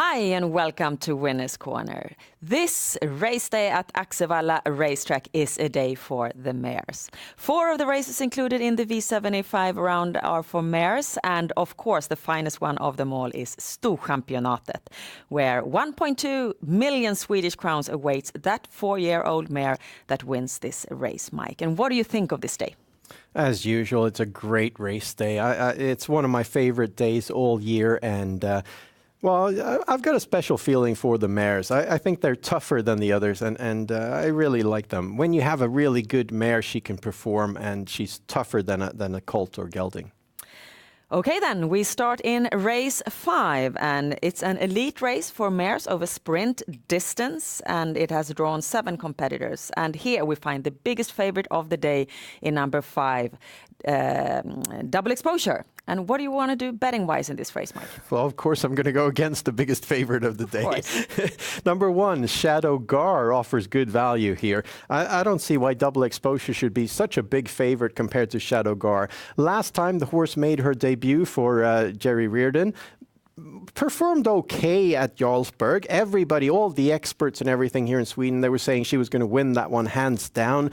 Hi and welcome to Winners Corner. This race day at Axevalla racetrack is a day for the mares. 4 of the races included in the V75 round are for mares, and of course the finest one of them all is Storchampionatet, where 1.2 million Swedish crowns awaits that 4-year-old mare that wins this race, Mike. And what do you think of this day? As usual, it's a great race day. It's one of my favorite days all year, and well, I've got a special feeling for the mares. I think they're tougher than the others, and I really like them. When you have a really good mare, she can perform, and she's tougher than a colt or gelding. Okay, then we start in race 5, and it's an elite race for mares over sprint distance, and it has drawn 7 competitors. And here we find the biggest favorite of the day in number 5, Double Exposure. And what do you want to do betting-wise in this race, Mike? Well, of course, I'm going to go against the biggest favorite of the day. Number 1, Shadow Gar offers good value here. I don't see why Double Exposure should be such a big favorite compared to Shadow Gar. Last time the horse made her debut for Jerry Reardon, performed okay at Jarlsberg. Everybody, all the experts and everything here in Sweden, they were saying she was going to win that one hands down.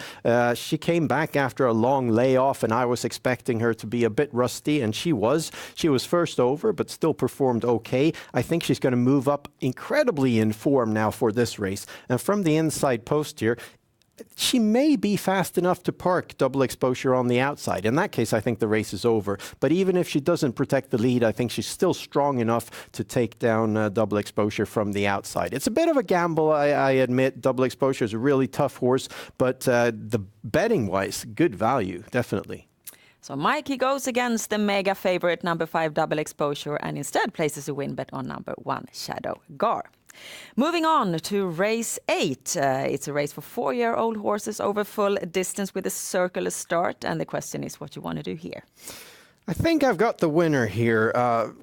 She came back after a long layoff, and I was expecting her to be a bit rusty, and she was. She was first over, but still performed okay. I think she's going to move up incredibly in form now for this race. And from the inside post here, she may be fast enough to park Double Exposure on the outside. In that case, I think the race is over. But even if she doesn't protect the lead, I think she's still strong enough to take down Double Exposure from the outside. It's a bit of a gamble, I admit. Double Exposure is a really tough horse, but the betting-wise, good value, definitely. So Mike, he goes against the mega favorite number 5 Double Exposure and instead places a win bet on number 1 Shadow Gar. Moving on to race 8. It's a race for 4-year-old horses over full distance with a circular start. And the question is what you want to do here. I think I've got the winner here.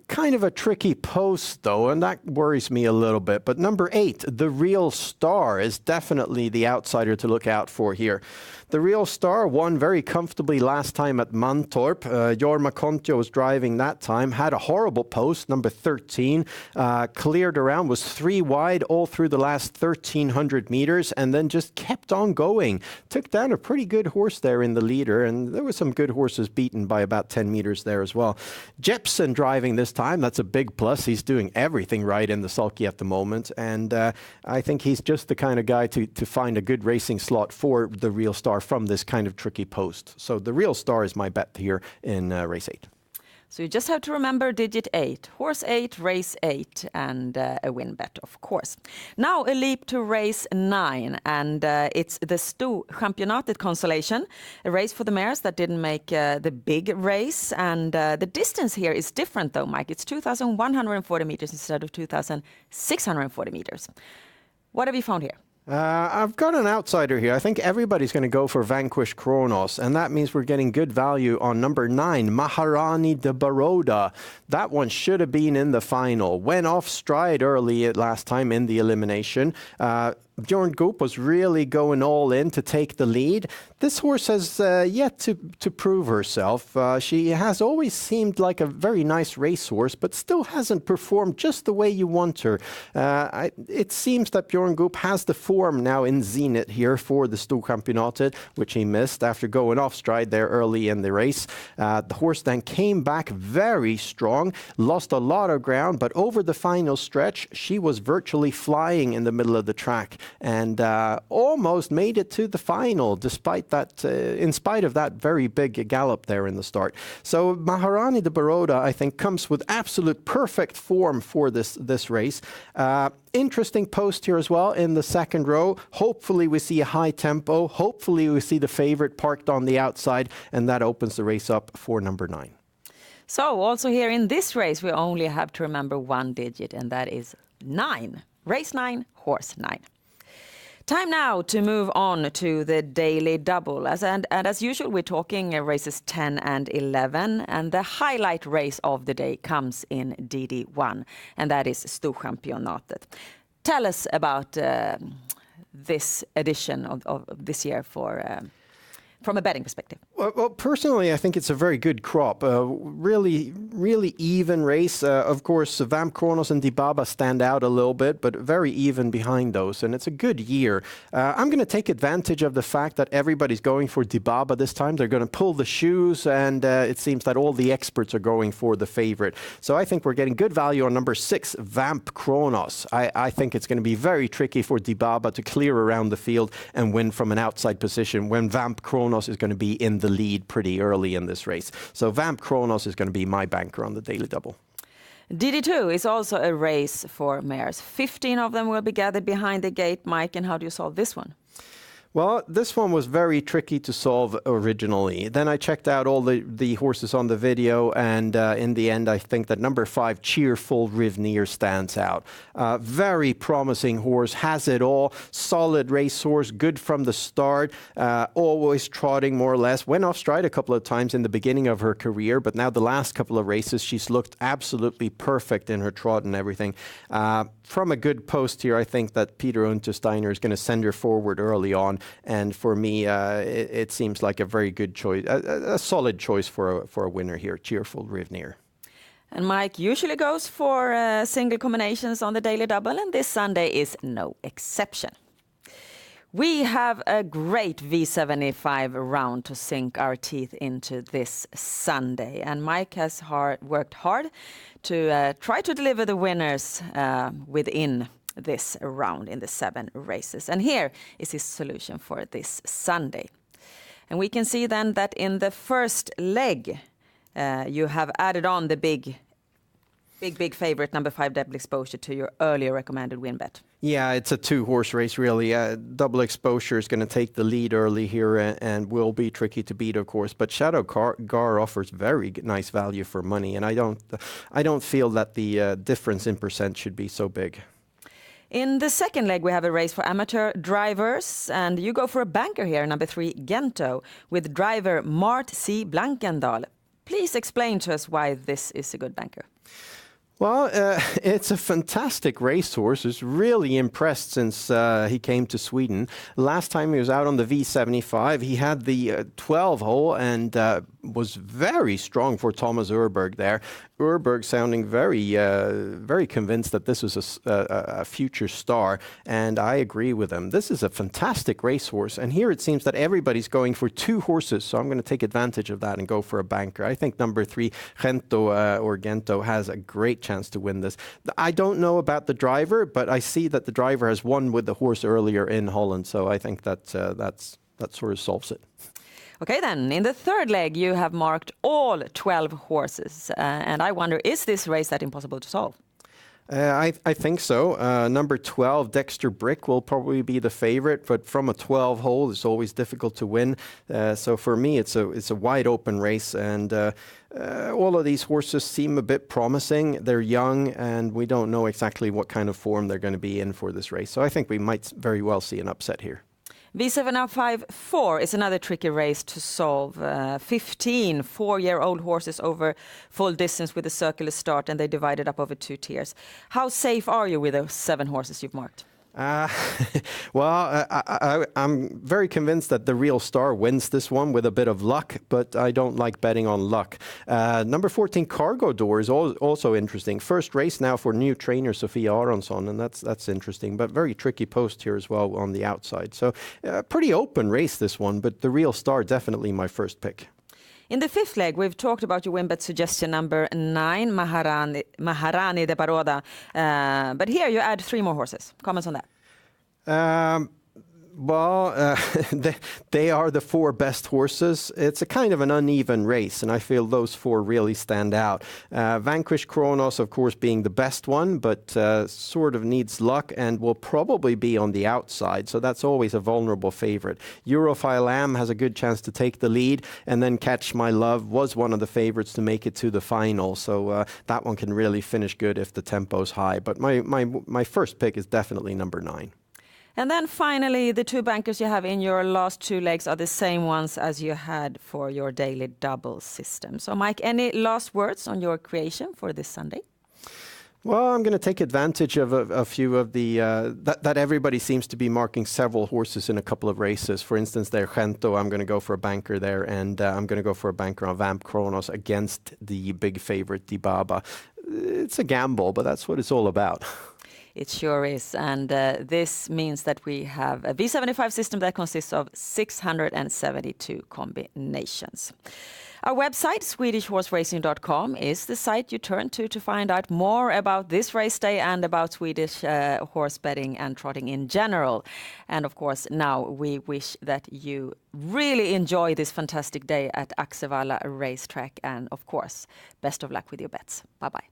Kind of a tricky post, though, and that worries me a little bit. But number 8, The Real Star, is definitely the outsider to look out for here. The Real Star won very comfortably last time at Mantorp. Jorma Kontio was driving that time, had a horrible post, number 13, cleared around, was 3 wide all through the last 1,300 meters, and then just kept on going. Took down a pretty good horse there in the leader, and there were some good horses beaten by about 10 meters there as well. Jepsen driving this time, that's a big plus. He's doing everything right in the sulky at the moment, and I think he's just the kind of guy to find a good racing slot for the Real Star from this kind of tricky post. So the Real Star is my bet here in race 8. So you just have to remember digit 8, horse 8, race 8, and a win bet, of course. Now a leap to race 9, and it's the Storchampionatet consolation, a race for the mares that didn't make the big race. And the distance here is different, though, Mike. It's 2,140 meters instead of 2,640 meters. What have you found here? I've got an outsider here. I think everybody's going to go for Vanquish Kronos, and that means we're getting good value on number 9, Maharani de Baroda. That one should have been in the final. Went off stride early last time in the elimination. Björn Goop was really going all in to take the lead. This horse has yet to prove herself. She has always seemed like a very nice racehorse, but still hasn't performed just the way you want her. It seems that Björn Goop has the form now in zenith here for the Storchampionatet, which he missed after going off stride there early in the race. The horse then came back very strong, lost a lot of ground, but over the final stretch, she was virtually flying in the middle of the track, and almost made it to the final, despite that, in spite of that very big gallop there in the start. So Maharani de Baroda, I think, comes with absolute perfect form for this race. Interesting post here as well in the second row. Hopefully we see a high tempo. Hopefully we see the favorite parked on the outside, and that opens the race up for number 9. So also here in this race, we only have to remember 1 digit, and that is 9. Race 9, horse 9. Time now to move on to the daily double. And as usual, we're talking races 10 and 11. And the highlight race of the day comes in DD1, and that is Storchampionatet. Tell us about this edition of this year for from a betting perspective? Well, personally, I think it's a very good crop. Really even race. Of course, Vamp Kronos and Dibaba stand out a little bit, but very even behind those. And it's a good year. I'm going to take advantage of the fact that everybody's going for Dibaba this time. They're going to pull the shoes, and it seems that all the experts are going for the favorite. So I think we're getting good value on number 6, Vamp Kronos. I think it's going to be very tricky for Dibaba to clear around the field and win from an outside position when Vamp Kronos is going to be in the lead pretty early in this race. So Vamp Kronos is going to be my banker on the daily double. DD2 is also a race for mares. 15 of them will be gathered behind the gate. Mike, and how do you solve this one? Well, this one was very tricky to solve originally. Then I checked out all the horses on the video, and in the end, I think that number 5, Cheerful Rivnir, stands out. Very promising horse, has it all. Solid racehorse, good from the start, always trotting more or less. Went off stride a couple of times in the beginning of her career, but now the last couple of races, she's looked absolutely perfect in her trot and everything. From a good post here, I think that Peter Untersteiner is going to send her forward early on. And for me, it seems like a very good choice, a solid choice for a winner here, Cheerful Rivnir. And Mike usually goes for single combinations on the daily double, and this Sunday is no exception. We have a great V75 round to sink our teeth into this Sunday. And Mike has worked hard to try to deliver the winners within this round in the 7 races. And here is his solution for this Sunday. And we can see then that in the first leg, you have added on the big favorite, number 5, Double Exposure, to your earlier recommended win bet. Yeah, it's a 2-horse race, really. Double Exposure is going to take the lead early here and will be tricky to beat, of course. But Shadow Gar offers very nice value for money, and I don't feel that the difference in percent should be so big. In the second leg, we have a race for amateur drivers, and you go for a banker here, number 3, Gento, with driver Mart C. Blankendal. Please explain to us why this is a good banker. Well, it's a fantastic racehorse. He's really impressed since he came to Sweden. Last time he was out on the V75, he had the 12 hole and was very strong for Thomas Urberg there. Urberg sounding very convinced that this was a future star, and I agree with him. This is a fantastic racehorse, and here it seems that everybody's going for 2 horses, so I'm going to take advantage of that and go for a banker. I think number 3, Gento, has a great chance to win this. I don't know about the driver, but I see that the driver has won with the horse earlier in Holland, so I think that sort of solves it. Okay, then, in the third leg, you have marked all 12 horses. And I wonder, is this race that impossible to solve? I think so. Number 12, Dexter Brick, will probably be the favorite, but from a 12 hole, it's always difficult to win. So for me, it's a wide open race, and all of these horses seem a bit promising. They're young, and we don't know exactly what kind of form they're going to be in for this race. So I think we might very well see an upset here. V754 is another tricky race to solve. 15 4-year-old horses over full distance with a circular start, and they divided up over 2 tiers. How safe are you with those 7 horses you've marked? Well, I'm very convinced that the real star wins this one with a bit of luck, but I don't like betting on luck. Number 14, Cargo Door, is also interesting. First race now for new trainer Sofia Aronsson, and that's interesting, but very tricky post here as well on the outside. So pretty open race, this one, but the real star definitely my first pick. In the fifth leg, we've talked about your win bet suggestion number 9, Maharani de Baroda. But here you add 3 more horses. Comments on that? Well, they are the 4 best horses. It's a kind of an uneven race, and I feel those 4 really stand out. Vanquish Kronos, of course, being the best one, but sort of needs luck and will probably be on the outside, so that's always a vulnerable favorite. Europhile Am has a good chance to take the lead, and then Catch My Love was one of the favorites to make it to the final, so that one can really finish good if the tempo's high. But my first pick is definitely number 9. And then finally, the 2 bankers you have in your last 2 legs are the same ones as you had for your daily double system. So, Mike, any last words on your creation for this Sunday? Well, I'm going to take advantage of a few of the that everybody seems to be marking several horses in a couple of races. For instance, there Gento, I'm going to go for a banker there, and I'm going to go for a banker on Vamp Kronos against the big favorite Dibaba. It's a gamble, but that's what it's all about. It sure is, and this means that we have a V75 system that consists of 672 combinations. Our website, SwedishHorseRacing.com, is the site you turn to find out more about this race day and about Swedish horse betting and trotting in general. And of course, now we wish that you really enjoy this fantastic day at Axevalla Racetrack. And of course, best of luck with your bets. Bye-bye.